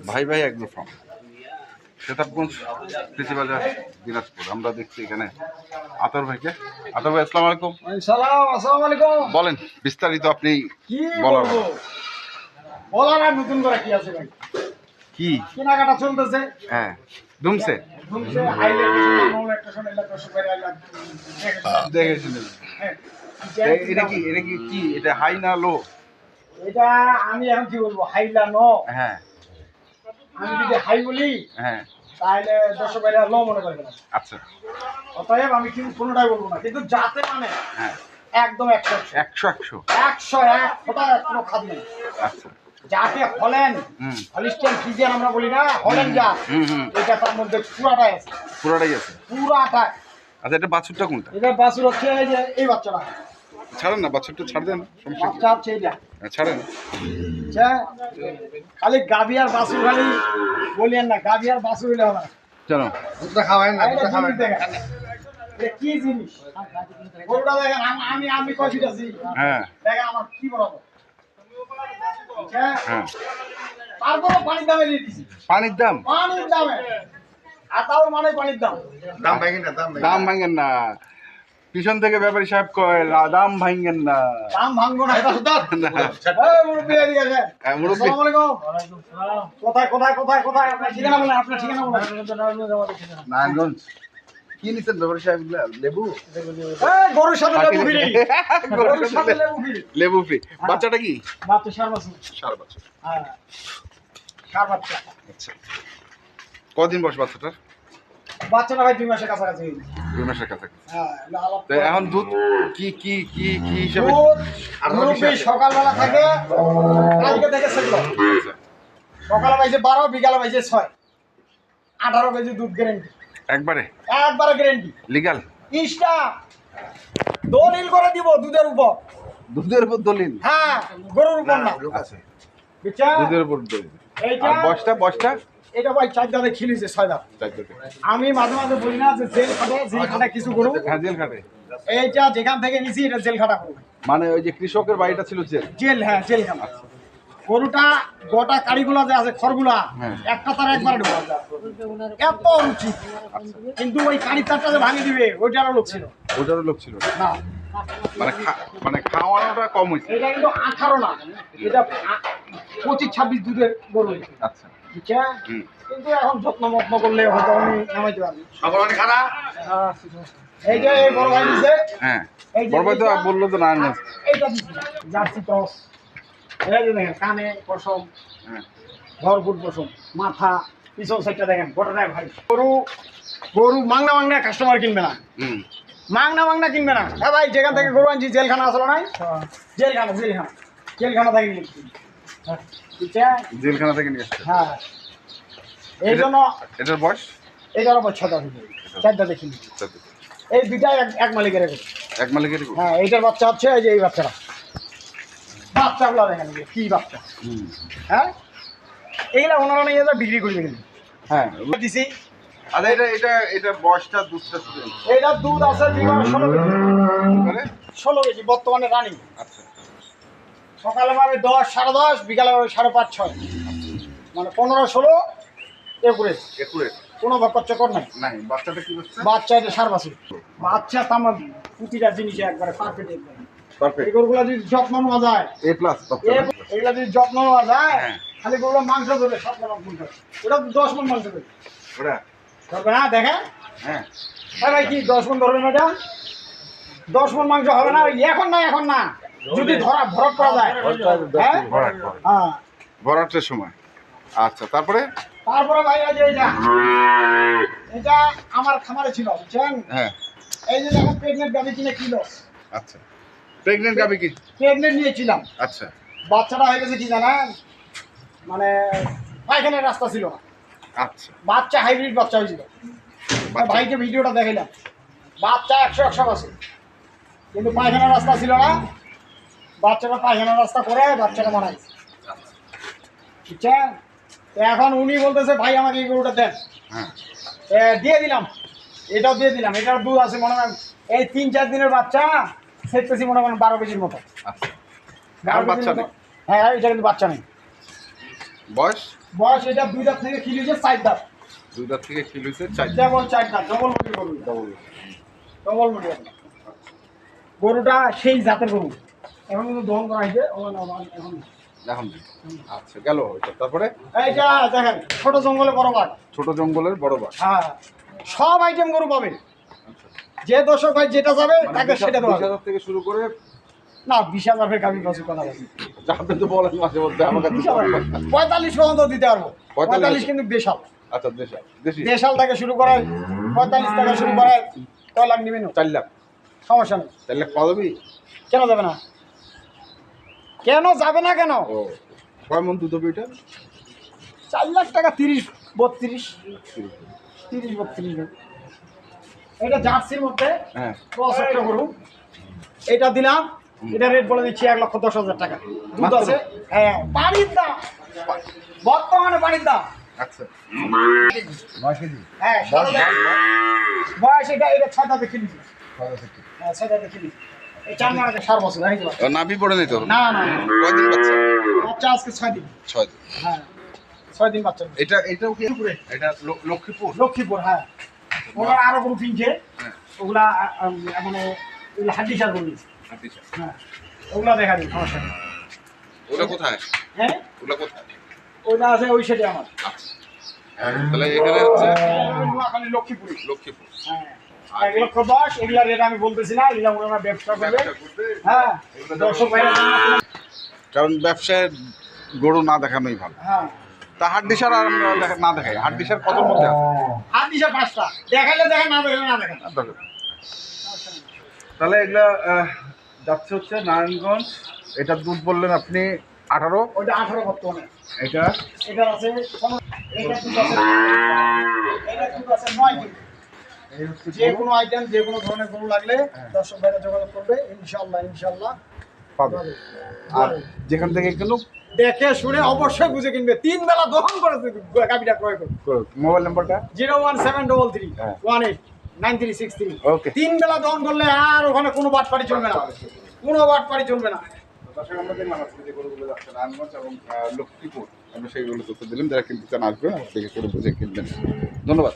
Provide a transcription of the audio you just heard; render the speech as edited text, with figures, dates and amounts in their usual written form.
ভাই ভাই agro farm, Setabganj কৃষি বাজার, দিনাজপুর। আমরা দেখছি এখানে আতর ভাইকে। আতর ভাই, আসসালামু আলাইকুম। আসসালামু আলাইকুম। বলেন বিস্তারিত, আপনি কি বলার বলবো, বলার আর নতুন করে কি আছে ভাই? কি? কেনাকাটা চলতেছে। হ্যাঁ, ধুমছে ধুমছে, হাইলে কিছু মামলা একটা শোনা এলা দর্শক ভাই আইলাম। দেখেছিলেন। হ্যাঁ, এটা কি এটা হাই না লো? এটা আমি এখন কি বলবো, হাইলা নো। হ্যাঁ আমি যদি হাই বলি হ্যাঁ, তাহলে দর্শক ভাইরা লো মনে করবে না। আচ্ছা। অতএব আমি কিন্তু কোনোটাই বলবো না, কিন্তু যাতে মানে হ্যাঁ, একদম 100 101 ফোঁটা কোনো খাদ নেই। আচ্ছা। যাকে হলেন হুম হলিস্টিয়ান ফ্রিজিয়ান আমরা বলি না, হলেন যা, হুম, এটা তার মধ্যে পুরাটাই আছে, পুরোটাই আছে। পুরাটা। আচ্ছা, এটা বাছুরটা কোনটা? এটা বাছুর হচ্ছে এই যে এই বাচ্চাটা, ছাড়েন না, বাছুরটা ছাড় দেন, সমস্যা কি? বাচ্চা হচ্ছে এইটা। ছাড়েন। আচ্ছা, খালি গাভী আর বাছুর খালি বলিয়েন না, গাভী আর বাছুর হইলে হবে না। জানো দুধটা খাওয়ায় না, দুধটা খাওয়ায় না। এটা কি জিনিস? গরুটা দেখেন, আমি কয়টা আছি। হ্যাঁ দেখেন আমার কি বরাবর। আচ্ছা, হ্যাঁ, তারপরে পানির দামে দিয়ে দিছি। পানির দাম? পানির দামে। আর তাও মানে পানির দাম। দাম ভাঙেন না, পিছন থেকে ব্যাপারী সাহেব কয় দাম ভাঙেন না। দাম ভাঙবো না, এটা সুদার। না। এই মুরব্বি এদিকে আসেন। হ্যাঁ, মুরব্বি। আসসালামু আলাইকুম। কোথায় আপনার ঠিকানা বলেন, আপনার ঠিকানা বলেন। নারায়ণগঞ্জ। কি নিছেন ব্যাপারী সাহেব? লেবু? এই গরুর সাথে লেবু ফ্রি। গরুর সাথে লেবু ফ্রি। লেবু ফ্রি। বাচ্চাটা কি? বাচ্চা সার বাছুর। সার বাচ্চা। হ্যাঁ, সার বাচ্চা। আচ্ছা, কদিন বয়স বাচ্চাটার? বাচ্চাটা ভাই 2 মাসের কাছাকাছি। 2 মাসের কাছাকাছি। হ্যাঁ, তো এখন দুধ কি কি কি কি হিসাবে? দুধ মুরব্বি সকালবেলা থাকে, কালকে থেকে সেগুলো সকালে পাইছে 12, বিকালে পাইছে 6, 18 কেজি দুধ গ্যারেন্টি। একবারে গ্যারেন্টি লিগাল? ইস্টা দলিল করে দিব দুধের উপর। দুধের উপর দলিল? হ্যাঁ, গরুর উপর না। আচ্ছা, বুঝছা? দুধের উপর দলিল। এইটা আর বয়সটা? এটা ভাই 4 দাঁতে খিলিছে, 6 দাঁত। আমি মাঝে মাঝে বলি না যে জেল খাটা কিছু গরু। হ্যাঁ, জেল খাটে। এইটা যেখান থেকে নিছি এটা জেল খাটা গরু। মানে ওই যে কৃষকের বাড়িটা ছিল জেল? জেল, হ্যাঁ, জেল খাটা। গরুটা গোটা কাড়িগুলা যে আছে, খড়গুলা হ্যাঁ। একটা তার একবার ঢোকা এত রুচি, কিন্তু ওই কাড়ি তারটা যে ভাঙি দিবে ওইটারও লোক ছিল ওটারও লোক ছিল না। মানে খাওয়ানোটা কম হয়েছে। এটা কিন্তু 18 না, এটা 25-26 দুধের গরু। আচ্ছা, বুঝছা? কিন্তু এখন যত্ন মত্ন করলে হয়তো আমি নামাইতে পারবি। এই যে এই বড় ভাই দিছে, হ্যাঁ। এই যে বড় ভাই তো এইটা- বললো তো নারায়ণগঞ্জ। এইটা দিছে জার্সি টস। এই যে দেখেন কানে পশম, হ্যাঁ, ভরপুর পশম, মাথা পিছন সাইডটা দেখেন গোটাটাই ভাই। গরু মাংনা কাস্টমার কিনবে না, মাংনা কিনবে না। হ্যাঁ ভাই, যেখান থেকে গরু আনছি জেলখানা আসলো নাই, জেলখানা থেকে কিনছি। বুঝছা? জেলখানা থেকে নিয়ে আসছে। হ্যাঁ, এই জন্য এটার বয়স? এটার উপর 6 দাঁত, 4 দাঁতে কিনি। এই দুইটাই এক মালিকের গরু। এক মালিকের? হ্যাঁ, এইটার বাচ্চা হচ্ছে এই যে এই বাচ্চাটা। বাচ্চাগুলো দেখেন এই যে কি বাচ্চা। হ্যাঁ, এইগুলা ওনারা নিয়ে যা বিক্রি করবে কিন্তু। হ্যাঁ। দিছি আরে এটা বয়সটা দুধটা ছিল? এইটার দুধ আছে বিগত 16 কেজি। মানে 16 কেজি বর্তমানে রানিং। আচ্ছা, সকালে পাবে 10, 10:30, বিকালে পাবে 5:30, 6। মানে 15, 16, 21। একুরেট কোনো বকর চকর নাই। নাই। বাচ্চাটা কি হচ্ছে? বাচ্চা এটা সার বাছুর। বাচ্চা তামার প্রতিটা জিনিস একবারে পারফেক্ট। পারফেক্ট। এই গরুগুলা যদি যত্ন নেওয়া যায়, A+ এগুলা যদি যত্ন নেওয়া যায়, হ্যাঁ। খালি গরুগুলা মাংস দেবে 7 মণ মাংস। ওটা 10 মণ মাংস দেবে। ওটা? ধরবে না, দেখেন। হ্যাঁ, হ্যাঁ ভাই, কি 10 মণ ধরবে না? এটা 10 মণ মাংস হবে না। এখন না যদি ভরট করা যায়। হ্যাঁ? হ্যাঁ। ভরাটের সময়। আচ্ছা, তারপরে? তারপরে ভাই এই যে এটা আমার খামারে ছিল, বুঝছেন? হ্যাঁ। এই যে দেখেন প্রেগনেন্ট গাভী কিনে কিলো। আচ্ছা, প্রেগনেন্ট গাবি কি? প্রেগনেন্ট নিয়েছিলাম। আচ্ছা, বাচ্চাটা হয়ে গেছে কি জানেন, মানে পায়খানার রাস্তা ছিল না। আচ্ছা। বাচ্চা হাইব্রিড বাচ্চা হয়েছিল। ভাইকে ভিডিওটা দেখাইলাম, বাচ্চা 100 আছে, কিন্তু পায়খানার রাস্তা ছিল না। বাচ্চাটা পায়খানার রাস্তা করে বাচ্চাটা বানাই, বুঝছেন? তো এখন উনি বলতেছে ভাই আমাকে এই গরুটা দেন। হ্যাঁ, দিয়ে দিলাম, এটাও দিয়ে দিলাম। এটার দুধ আছে মনে হয় এই 3-4 দিনের বাচ্চা, সেটতেছি মনে করেন 12 কেজির মতো। আচ্ছা। 12 বাচ্চা কেজির মতো। নেই? হ্যাঁ, এটা কিন্তু বাচ্চা নেই। বয়স বয়স এটা 2 দাঁত থেকে খিলিছে 4 দাঁত। 2 দাঁত থেকে খিলুছে 4 যেমন 4 দাঁত ডবল মুড়ি গরু, ডবল। ডবল মুড়ি। গরুটা সেই জাতের গরু, এখন কিন্তু দহন করা হয়েছে এখন। এখন আচ্ছা গেল ওইটা। তারপরে এইটা দেখেন ছোট জঙ্গলে বড় বাঘ। ছোট জঙ্গলের বড় বাঘ। হ্যাঁ, সব আইটেম গরু পাবে। যে দর্শক ভাই যেটা যাবে তাকে সেটা দেওয়া হবে। 20,000 থেকে শুরু করে না 20,000 ফের গাভী বছর কথা বলছি। আপনি তো বলেন মাঝে মধ্যে আমাকে 45 পর্যন্ত দিতে পারবো। 45 45 কিন্তু বেশাল। আচ্ছা দেশি দেশাল থেকে শুরু করে 45 থেকে শুরু করে কয় লাখ নেবেন? 4 লাখ। সমস্যা নেই। 4 লাখ পাওয়া যাবে? কেন যাবে না? কেন যাবে না কেন? ও কয় মন দুধ হবে এটা? 4 লাখ টাকা 30 32 30 32। এটা জার্সির মধ্যে হ্যাঁ। ক্রস একটা গরু। এটা দিলাম, এটা রেট বলে দিচ্ছি 1,10,000 টাকা। দুধ মাত্র? আছে। হ্যাঁ, পানির দাম বর্তমানে পানির দাম। আচ্ছা বয়স কেজি? হ্যাঁ, বয়স এটা 6 দাঁতে কিনেছি। হ্যাঁ, 6 দাঁতে কিনেছি। এই 4 মাসে 4 বছর হয়ে গেল। নাভি পড়ে নিত না না, কয়দিন বাচ্চা? বাচ্চা আজকে 6 দিন। 6 দিন। হ্যাঁ, 6 দিন বাচ্চা। এটাও কি এটা লক্ষ্মীপুর? লক্ষ্মীপুর। হ্যাঁ, ওনার আরো গরু কিনছে। হ্যাঁ। ওগুলা মানে ওগুলা হাড্ডি সার গরু। আচ্ছা। হ্যাঁ, ওগুলা দেখা দিন, সমস্যা নেই। ওটা কোথায়? হ্যাঁ, ওটা কোথায়? ওইটা আছে ওই সাইডে আমার। আচ্ছা তাহলে এখানে হচ্ছে নোয়াখালী লক্ষ্মীপুরি। লক্ষ্মীপুর। হ্যাঁ, 1,10,000 এগুলা রেট আমি বলতেছি না, এগুলা ওনারা ব্যবসা করবে। হ্যাঁ, দর্শক ভাইরা কারণ ব্যবসায় গরু না দেখানোই ভালো। হ্যাঁ, তা হাড্ডিসার আর আমরা না দেখাই। হাড্ডিসার কত মধ্যে আছে? হাত দিছে 5টা, দেখাইলে দেখেন, না দেখাইলে না দেখেন। তাহলে এগুলা যাচ্ছে হচ্ছে নারায়ণগঞ্জ। এটার দুধ বললেন আপনি 18। ওইটা 18 বর্তমানে। এটা এটা আছে 15, এটা দুধ আছে, এটা দুধ আছে 9 কেজি। এই হচ্ছে যে কোনো আইটেম, যে কোনো ধরনের গরু লাগলে দর্শক ভাইরা যোগাযোগ করবে, ইনশাআল্লাহ পাবে। আর যেখান থেকে কিনুক দেখে শুনে অবশ্যই বুঝে কিনবে। 3 বেলা দহন করে গাবিটা ক্রয় করবে। মোবাইল নাম্বারটা 01733 হ্যাঁ। 189363। ওকে। 3 বেলা দহন করলে আর ওখানে কোনো বাটপাড়ি চলবে না, কোনো বাটপাড়ি চলবে না। দর্শক আমরা দেখলাম আজকে যে গরুগুলো যাচ্ছে নারায়ণগঞ্জ এবং লক্ষ্মীপুর, আমরা সেইগুলো তথ্য দিলাম। যারা কিনতে চান আসবেন, দেখে করে বুঝে কিনবেন। ধন্যবাদ।